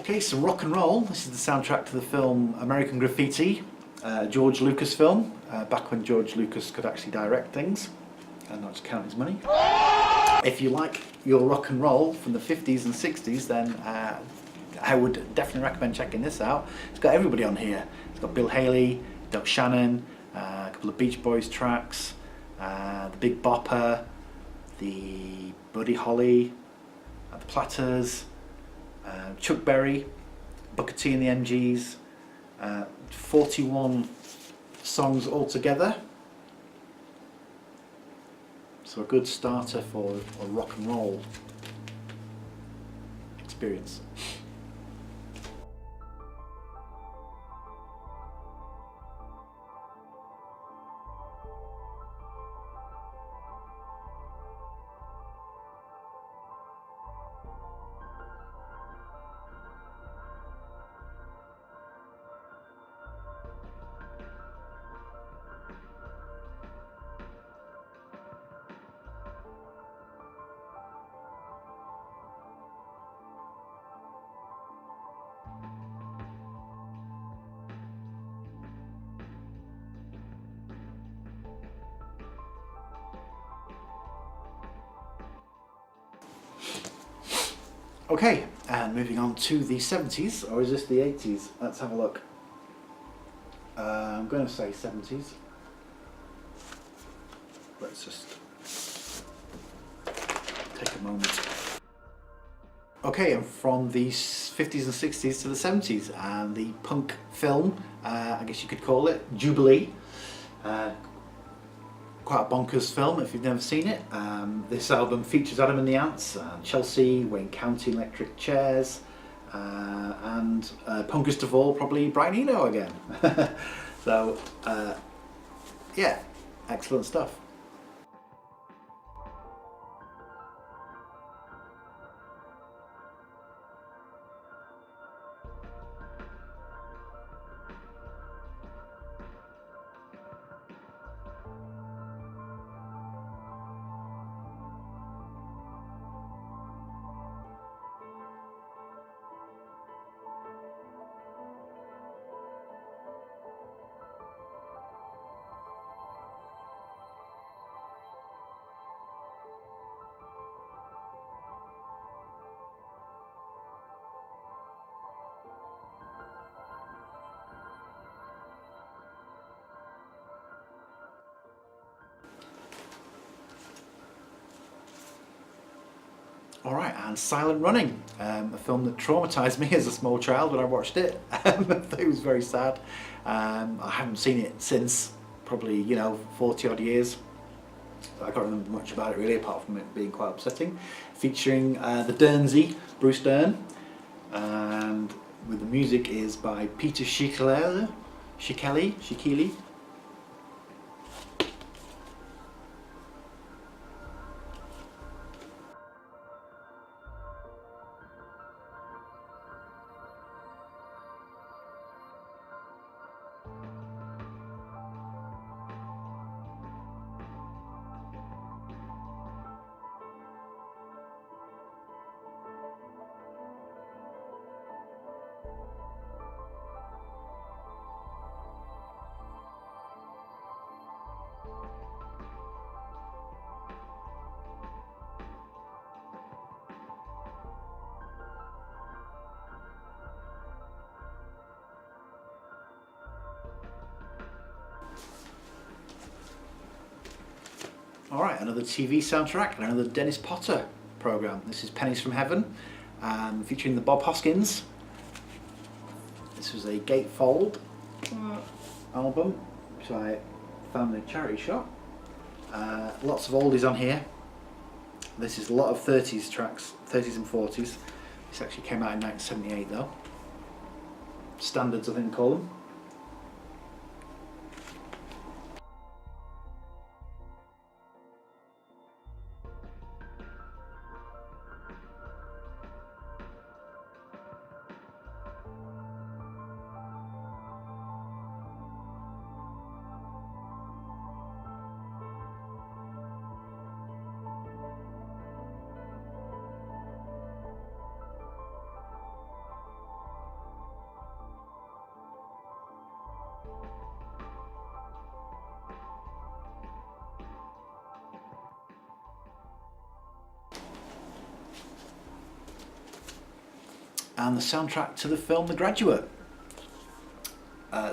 Okay, so rock and roll. This is the soundtrack to the film American Graffiti, George Lucas film, back when George Lucas could actually direct things and not just count his money. If you like your rock and roll from the 50s and 60s, then I would definitely recommend checking this out. It's got everybody on here. It's got Bill Haley, Doug Shannon, a couple of Beach Boys tracks, the Big Bopper, the Buddy Holly, the Platters, Chuck Berry, Booker T and the MGs, 41 songs altogether. So a good starter for a rock and roll experience. Okay, and moving on to the 70s, or is this the 80s? Let's have a look. I'm going to say 70s. Let's just take a moment. Okay, and from the 50s and 60s to the 70s, and the punk film, I guess you could call it, Jubilee. Quite a bonkers film if you've never seen it. This album features Adam and the Ants, Chelsea, Wayne County Electric Chairs, and punkest of all, probably Brian Eno again. So, yeah, excellent stuff. Alright, and Silent Running, a film that traumatised me as a small child when I watched it. It was very sad. I haven't seen it since, probably, 40 odd years. I can't remember much about it really, apart from it being quite upsetting. Featuring the Dernsey, Bruce Dern, and with the music is by Peter Schickele. Alright, another TV soundtrack and another Dennis Potter programme. This is Pennies from Heaven, featuring the Bob Hoskins. This was a gatefold album, which I found in a charity shop. Lots of oldies on here. This is a lot of 30s tracks, 30s and 40s. This actually came out in 1978 though. Standards, I think they call them. and the soundtrack to the film The Graduate.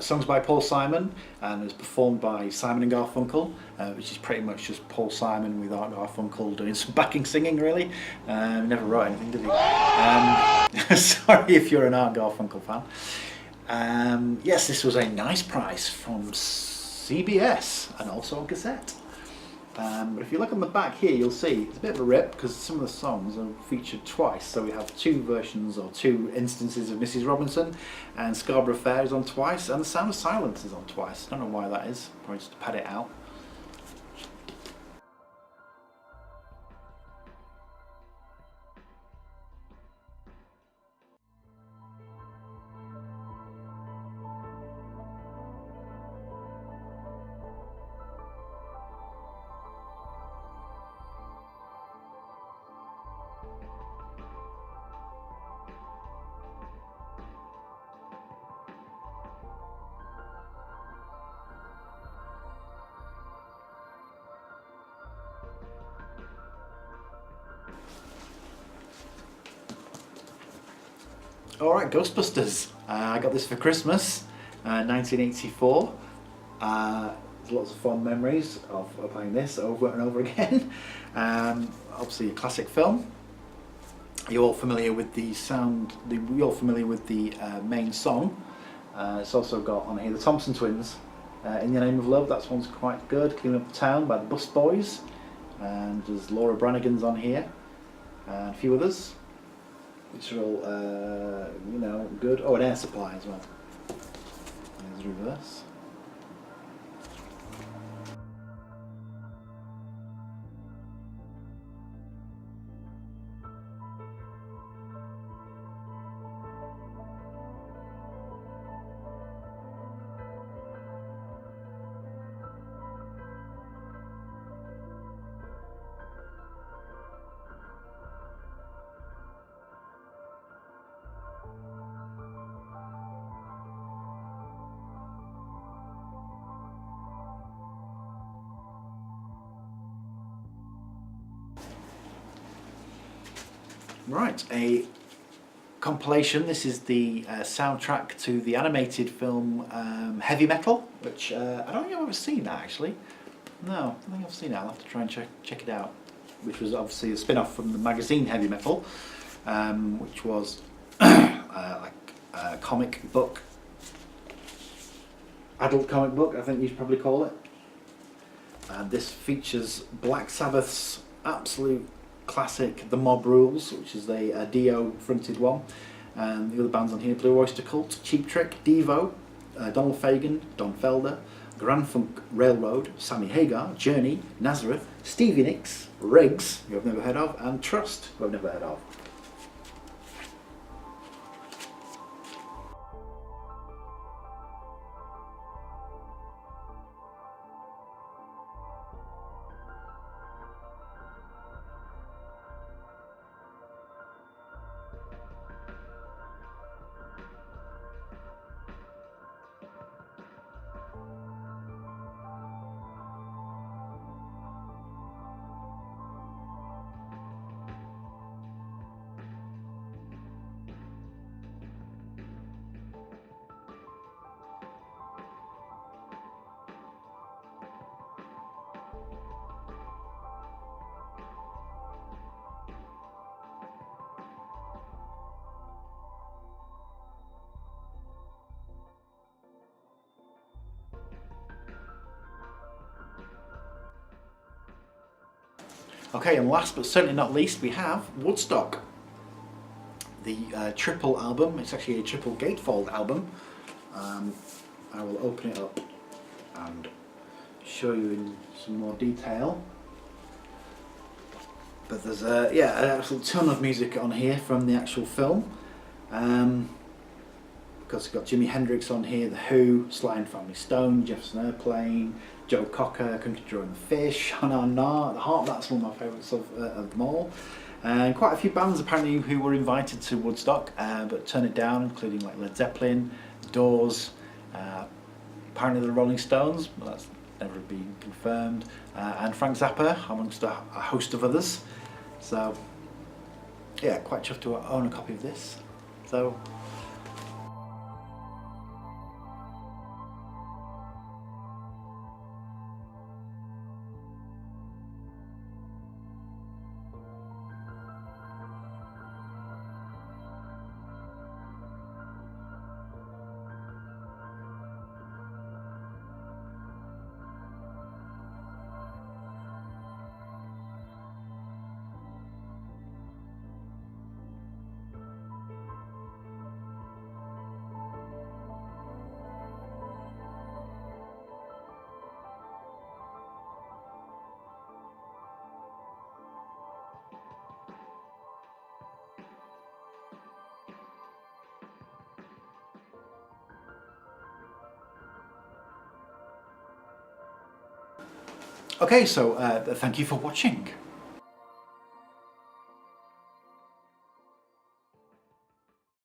Songs by Paul Simon, and it was performed by Simon and Garfunkel, which is pretty much just Paul Simon with Art Garfunkel doing some backing singing, really. He never wrote anything, did he? Sorry if you're an Art Garfunkel fan. Yes, this was a nice price from CBS, and also on cassette. But if you look on the back here, you'll see it's a bit of a rip because some of the songs are featured twice. So we have two versions or two instances of Mrs. Robinson, and Scarborough Fair is on twice, and The Sound of Silence is on twice. Don't know why that is, probably just to pad it out. Alright, Ghostbusters. I got this for Christmas, 1984. There's lots of fond memories of playing this over and over again. Obviously a classic film. You're all familiar with the sound, you're all familiar with the main song. It's also got on here the Thompson Twins, In the Name of Love. That one's quite good. Clean Up the Town by the Bus Boys. And there's Laura Branigan's on here. And a few others, which are all, you know, good. Oh, and Air Supply as well. There's reverse. Right, a compilation. This is the soundtrack to the animated film Heavy Metal, which I don't think I've ever seen that actually. No, I don't think I've seen it. I'll have to try and check it out. Which was obviously a spin-off from the magazine Heavy Metal, which was like a comic book, adult comic book, I think you'd probably call it. And this features Black Sabbath's absolute classic The Mob Rules, which is the Dio fronted one, and the other bands on here: Blue Oyster Cult, Cheap Trick, Devo, Donald Fagen, Don Felder, Grand Funk Railroad, Sammy Hagar, Journey, Nazareth, Stevie Nicks, Riggs, who I've never heard of, and Trust, who I've never heard of. Okay, and last but certainly not least, we have Woodstock, the triple album. It's actually a triple gatefold album. I will open it up and show you in some more detail. But there's an absolute ton of music on here from the actual film. Because we've got Jimi Hendrix on here, The Who, Sly and Family Stone, Jefferson Airplane, Joe Cocker, Country Joe and the Fish, Na Na, The Heart. That's one of my favourites of them all. And quite a few bands apparently who were invited to Woodstock but turned it down, including like Led Zeppelin, Doors, apparently the Rolling Stones, but that's never been confirmed, and Frank Zappa, amongst a host of others. So yeah, quite chuffed to own a copy of this. So though. Okay, so thank you for watching.